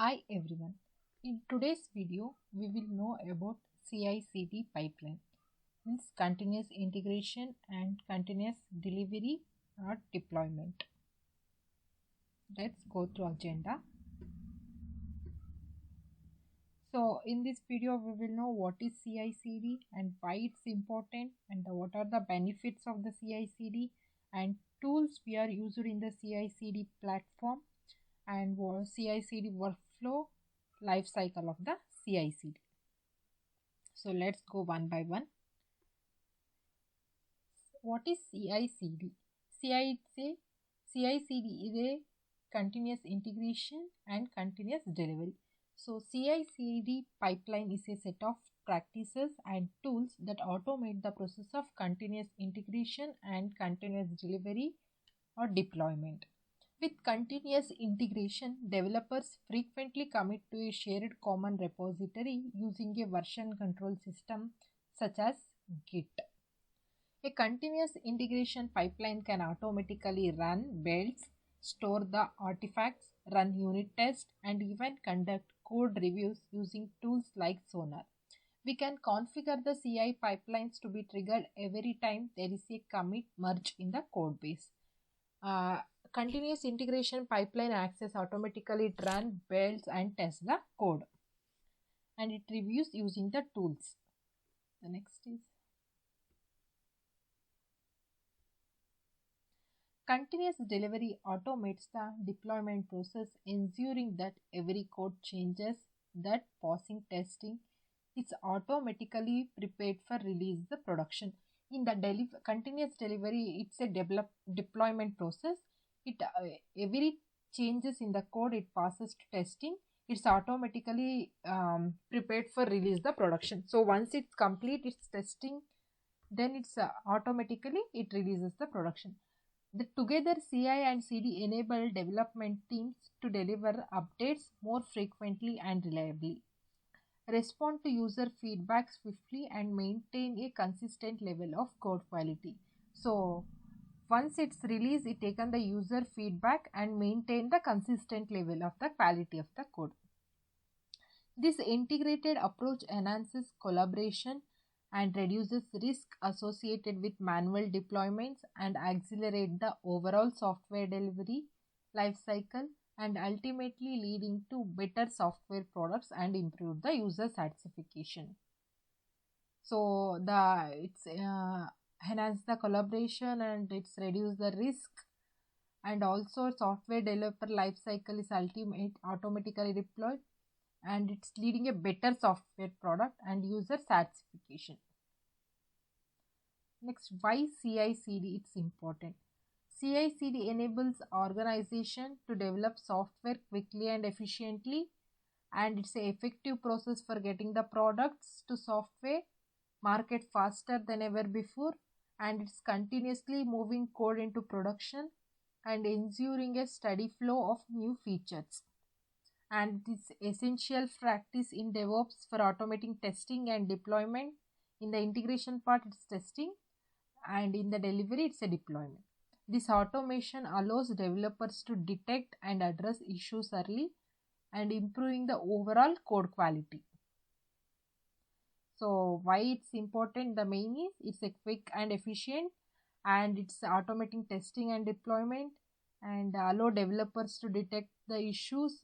Hi everyone. In today's video, we will know about CICD pipeline, means continuous integration and continuous delivery or deployment. Let's go through agenda. So in this video, we will know what is CICD and why it's important and what are the benefits of the CICD and tools we are used in the CICD platform and CICD workflow life cycle of the CICD. So let's go one by one. What is CICD? CICD is a continuous integration and continuous delivery. So CICD pipeline is a set of practices and tools that automate the process of continuous integration and continuous delivery or deployment. With continuous integration, developers frequently commit to a shared common repository using a version control system such as Git. A continuous integration pipeline can automatically run builds, store the artifacts, run unit tests, and even conduct code reviews using tools like Sonar. We can configure the CI pipelines to be triggered every time there is a commit merge in the code base. Continuous integration pipeline access automatically run, builds, and tests the code, and it reviews using the tools. The next is continuous delivery automates the deployment process, ensuring that every code changes that passing testing is automatically prepared for release the production. In the continuous delivery, it's a deployment process. Every changes in the code it passes to testing, it's automatically prepared for release the production. So once it's complete its testing, then it's automatically it releases the production. Together, CI and CD enable development teams to deliver updates more frequently and reliably, respond to user feedback swiftly, and maintain a consistent level of code quality. So once it's released, it taken the user feedback and maintain the consistent level of the quality of the code. This integrated approach enhances collaboration and reduces risk associated with manual deployments and accelerate the overall software delivery lifecycle, and ultimately leading to better software products and improve the user satisfaction. So it's enhance the collaboration and it's reduce the risk, and also software developer lifecycle is automatically deployed, and it's leading a better software product and user satisfaction. Next, why CI/CD it's important. CI/CD enables organization to develop software quickly and efficiently, and it's an effective process for getting the products to software market faster than ever before, and it's continuously moving code into production and ensuring a steady flow of new features. And it's essential practice in DevOps for automating testing and deployment. In the integration part, it's testing, and in the delivery, it's a deployment. This automation allows developers to detect and address issues early and improving the overall code quality. So why it's important? The main is it's a quick and efficient, and it's automating testing and deployment, and allow developers to detect the issues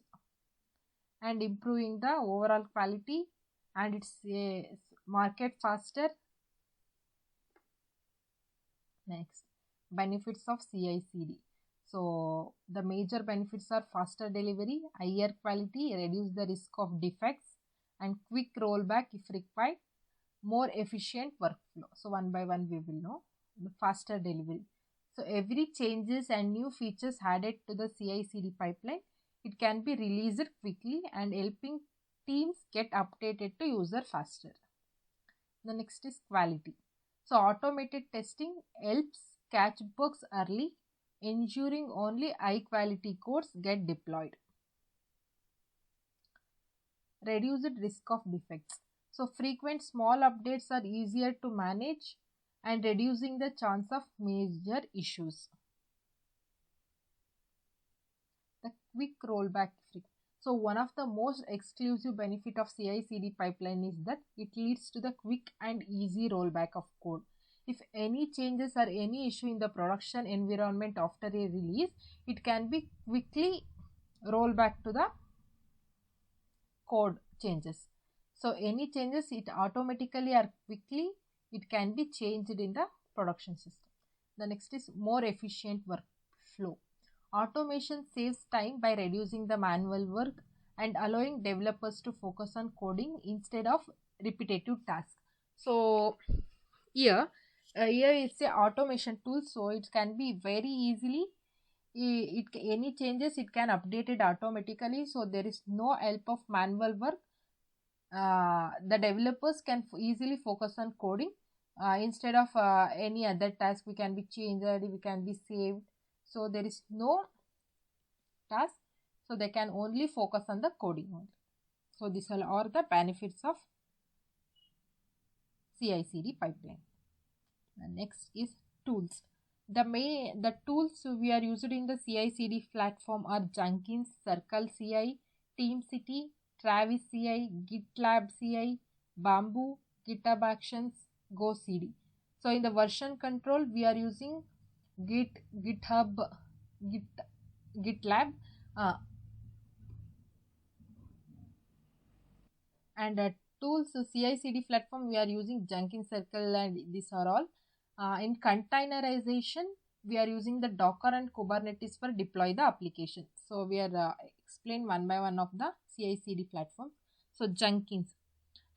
and improving the overall quality, and it's market faster. Next, benefits of CI/CD. So the major benefits are faster delivery, higher quality, reduce the risk of defects, and quick rollback if required, more efficient workflow. So one by one we will know. The faster delivery. So every changes and new features added to the CI/CD pipeline, it can be released quickly and helping teams get updated to user faster. The next is quality. So automated testing helps catch bugs early, ensuring only high quality codes get deployed. Reduced risk of defects. So frequent small updates are easier to manage and reducing the chance of major issues. The quick rollback. So one of the most exclusive benefit of CI/CD pipeline is that it leads to the quick and easy rollback of code. If any changes or any issue in the production environment after a release, it can be quickly rolled back to the code changes. So any changes, it automatically or quickly it can be changed in the production system. The next is more efficient workflow. Automation saves time by reducing the manual work and allowing developers to focus on coding instead of repetitive tasks. So here, here it's a automation tool, so it can be very easily any changes it can update it automatically, so there is no help of manual work. The developers can easily focus on coding instead of any other task. We can be changed, we can be saved, so there is no task, so they can only focus on the coding only. So these are the benefits of CI/CD pipeline. The next is tools. The tools we are used in the CI/CD platform are Jenkins, Circle CI, TeamCity, Travis CI, GitLab CI, Bamboo, GitHub Actions, GoCD. So in the version control, we are using GitHub, GitLab, and tools CI/CD platform we are using Jenkins, Circle, and these are all. In containerization, we are using the Docker and Kubernetes for deploy the application. So we are explain one by one of the CI/CD platform. So Jenkins,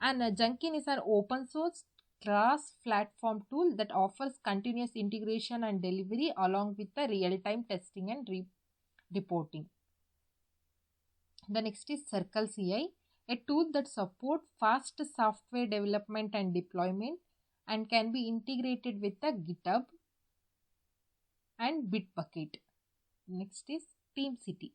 and Jenkins is an open source cross-platform tool that offers continuous integration and delivery along with the real-time testing and reporting. The next is Circle CI, a tool that supports fast software development and deployment and can be integrated with the GitHub and Bitbucket. Next is TeamCity,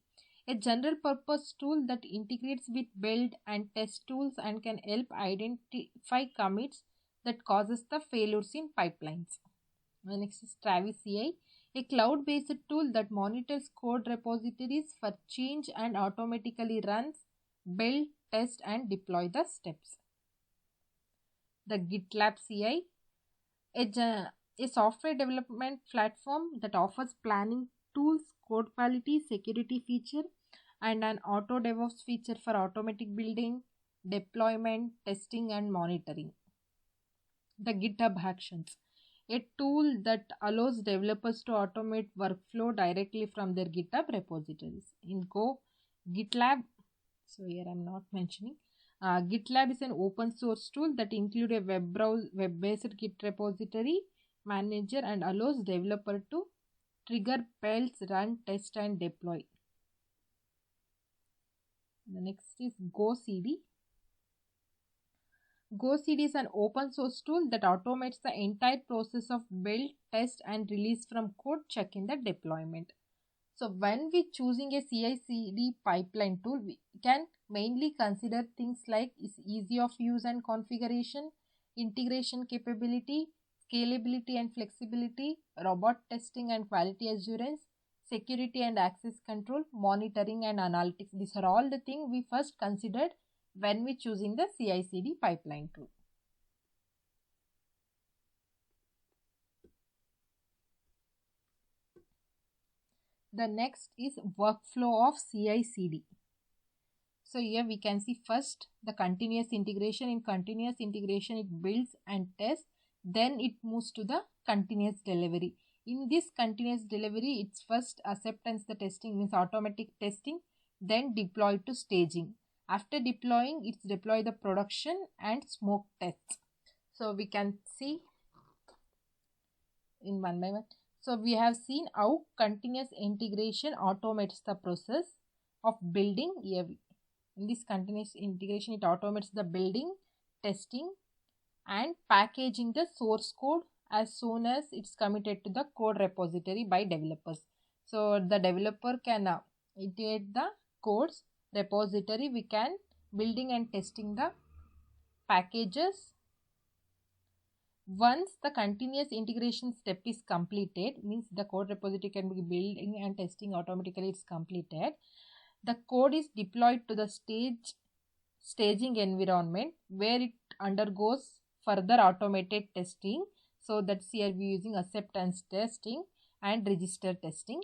a general purpose tool that integrates with build and test tools and can help identify commits that causes the failures in pipelines. The next is Travis CI, a cloud-based tool that monitors code repositories for change and automatically runs, build, test and deploy the steps. The GitLab CI, a software development platform that offers planning tools, code quality, security feature, and an auto DevOps feature for automatic building, deployment, testing, and monitoring. The GitHub Actions, a tool that allows developers to automate workflow directly from their GitHub repositories. In Go, GitLab, so here I am not mentioning. GitLab is an open source tool that includes a web-based Git repository manager and allows developer to trigger builds, run, test and deploy. The next is GoCD. GoCD is an open source tool that automates the entire process of build, test and release from code check in the deployment. So when we choosing a CI/CD pipeline tool, we can mainly consider things like its ease of use and configuration, integration capability, scalability and flexibility, robot testing and quality assurance, security and access control, monitoring and analytics. These are all the things we first considered when we choosing the CI/CD pipeline tool. The next is workflow of CI/CD. So here we can see first the continuous integration. In continuous integration, it builds and tests, then it moves to the continuous delivery. In this continuous delivery, it's first acceptance the testing, means automatic testing, then deploy to staging. After deploying, it's deploy the production and smoke tests. So we can see in one by one. So we have seen how continuous integration automates the process of building. In this continuous integration, it automates the building, testing and packaging the source code as soon as it's committed to the code repository by developers. So the developer can iterate the codes repository. We can building and testing the packages. Once the continuous integration step is completed, means the code repository can be building and testing automatically, it's completed. The code is deployed to the staging environment where it undergoes further automated testing. So that's here we are using acceptance testing and register testing,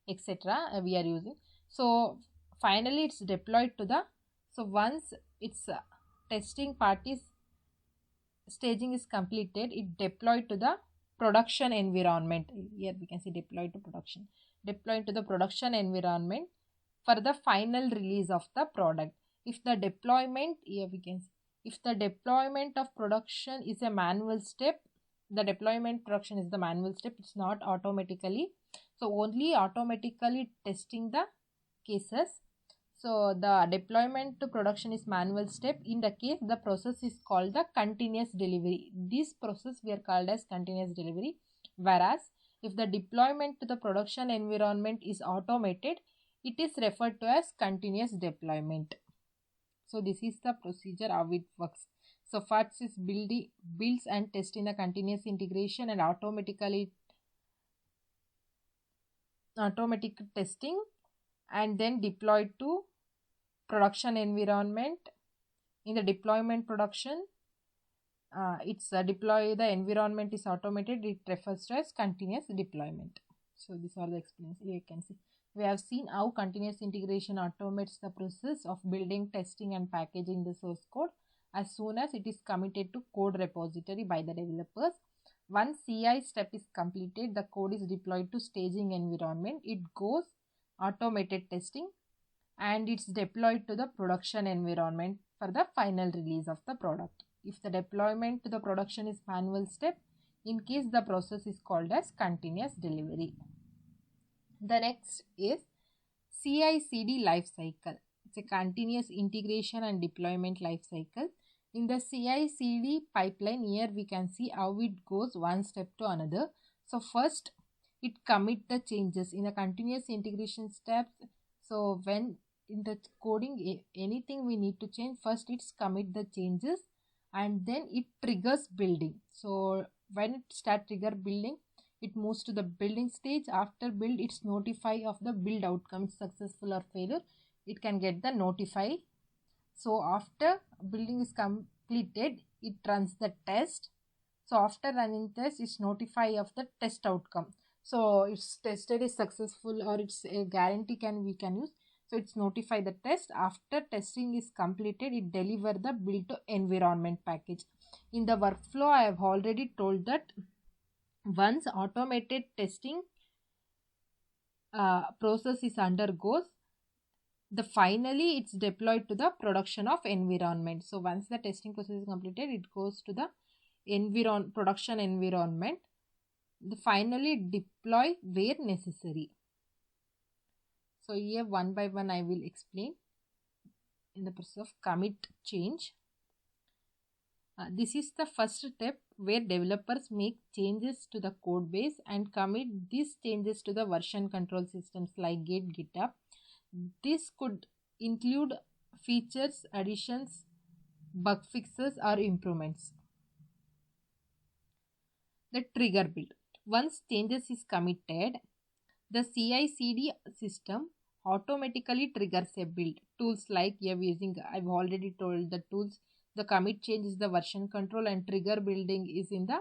etc. We are using. So finally it's deployed to the, so once its testing part is staging is completed, it deployed to the production environment. Here we can see deployed to production, deployed to the production environment for the final release of the product. If the deployment, here we can see, if the deployment of production is a manual step, the deployment production is the manual step, it's not automatically, so only automatically testing the cases. So the deployment to production is manual step. In the case, the process is called the continuous delivery. This process we are called as continuous delivery. Whereas if the deployment to the production environment is automated, it is referred to as continuous deployment. So this is the procedure how it works. So first is builds and testing the continuous integration and automatic testing, and then deployed to production environment. In the deployment production, it's deploy the environment is automated, it refers to as continuous deployment. So these are the explanations. Here you can see we have seen how continuous integration automates the process of building, testing and packaging the source code as soon as it is committed to code repository by the developers. Once CI step is completed, the code is deployed to staging environment. It goes automated testing and it's deployed to the production environment for the final release of the product. If the deployment to the production is manual step, in case the process is called as continuous delivery. The next is CICD lifecycle. It's a continuous integration and deployment lifecycle. In the CICD pipeline, here we can see how it goes one step to another. So first, it commit the changes in the continuous integration steps. So when in the coding anything we need to change, first it's commit the changes and then it triggers building. So when it start trigger building, it moves to the building stage. After build, it's notify of the build outcome, successful or failure. It can get the notify. So after building is completed, it runs the test. So after running test, it's notify of the test outcome. So it's tested is successful or it's a guarantee we can use. So it's notify the test. After testing is completed, it deliver the build to environment package. In the workflow, I have already told that once automated testing process is undergoes, the finally it's deployed to the production of environment. So once the testing process is completed, it goes to the production environment. Finally deploy where necessary. So here one by one I will explain. In the process of commit change, this is the first step where developers make changes to the code base and commit these changes to the version control systems like Git, GitHub. This could include features, additions, bug fixes or improvements. The trigger build. Once changes is committed, the CI/CD system automatically triggers a build. Tools like here we using, I've already told the tools. The commit change is the version control and trigger building is in the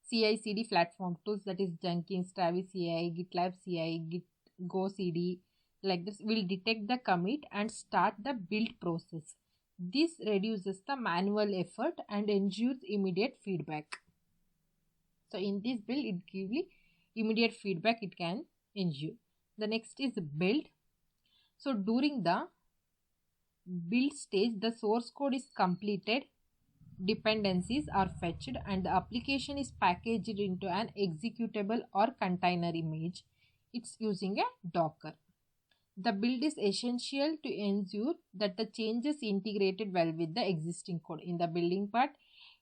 CI/CD platform tools, that is Jenkins, Travis CI, GitLab CI, Git, Go CD. Like this will detect the commit and start the build process. This reduces the manual effort and ensures immediate feedback. So in this build, it gives immediate feedback it can ensure. The next is build. So during the build stage, the source code is completed, dependencies are fetched and the application is packaged into an executable or container image. It's using a Docker. The build is essential to ensure that the changes integrated well with the existing code. In the building part,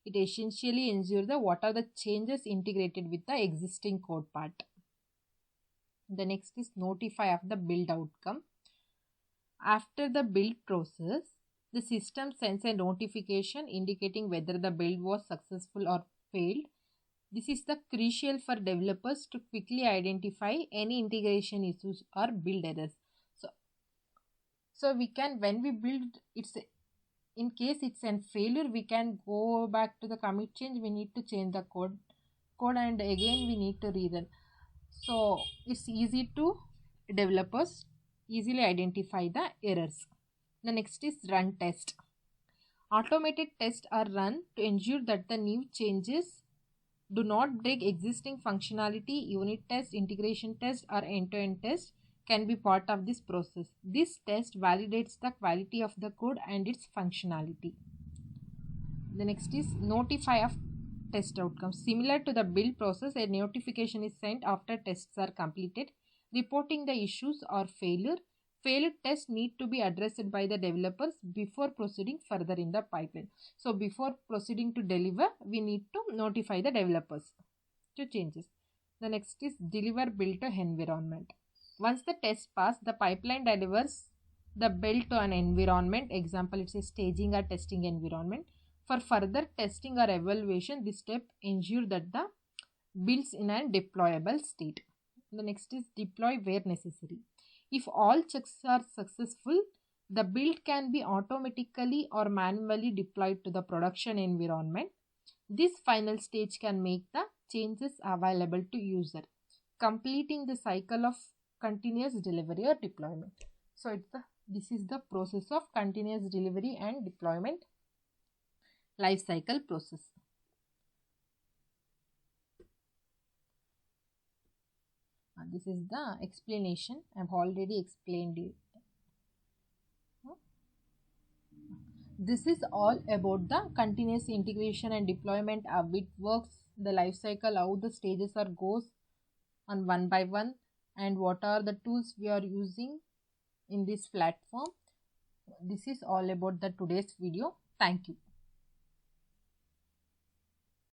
it essentially ensures what are the changes integrated with the existing code part. The next is notify of the build outcome. After the build process, the system sends a notification indicating whether the build was successful or failed. This is the crucial for developers to quickly identify any integration issues or build errors. So So we can, when we build, it's in case it's a failure, we can go back to the commit change. We need to change the code and again we need to rerun. So it's easy to developers easily identify the errors. The next is run test. Automated tests are run to ensure that the new changes do not break existing functionality. Unit test, integration test, or end-to-end test can be part of this process. This test validates the quality of the code and its functionality. The next is notify of test outcomes. Similar to the build process, a notification is sent after tests are completed, reporting the issues or failure. Failed tests need to be addressed by the developers before proceeding further in the pipeline. So before proceeding to deliver, we need to notify the developers to changes. The next is deliver build to environment. Once the test pass, the pipeline delivers the build to an environment. Example, it's a staging or testing environment. For further testing or evaluation, this step ensures that the builds in a deployable state. The next is deploy where necessary. If all checks are successful, the build can be automatically or manually deployed to the production environment. This final stage can make the changes available to user, completing the cycle of continuous delivery or deployment. So this is the process of continuous delivery and deployment life cycle process. This is the explanation. I have already explained it. This is all about the continuous integration and deployment, how it works, the life cycle, how the stages are goes on one by one, and what are the tools we are using in this platform. This is all about the today's video. Thank you.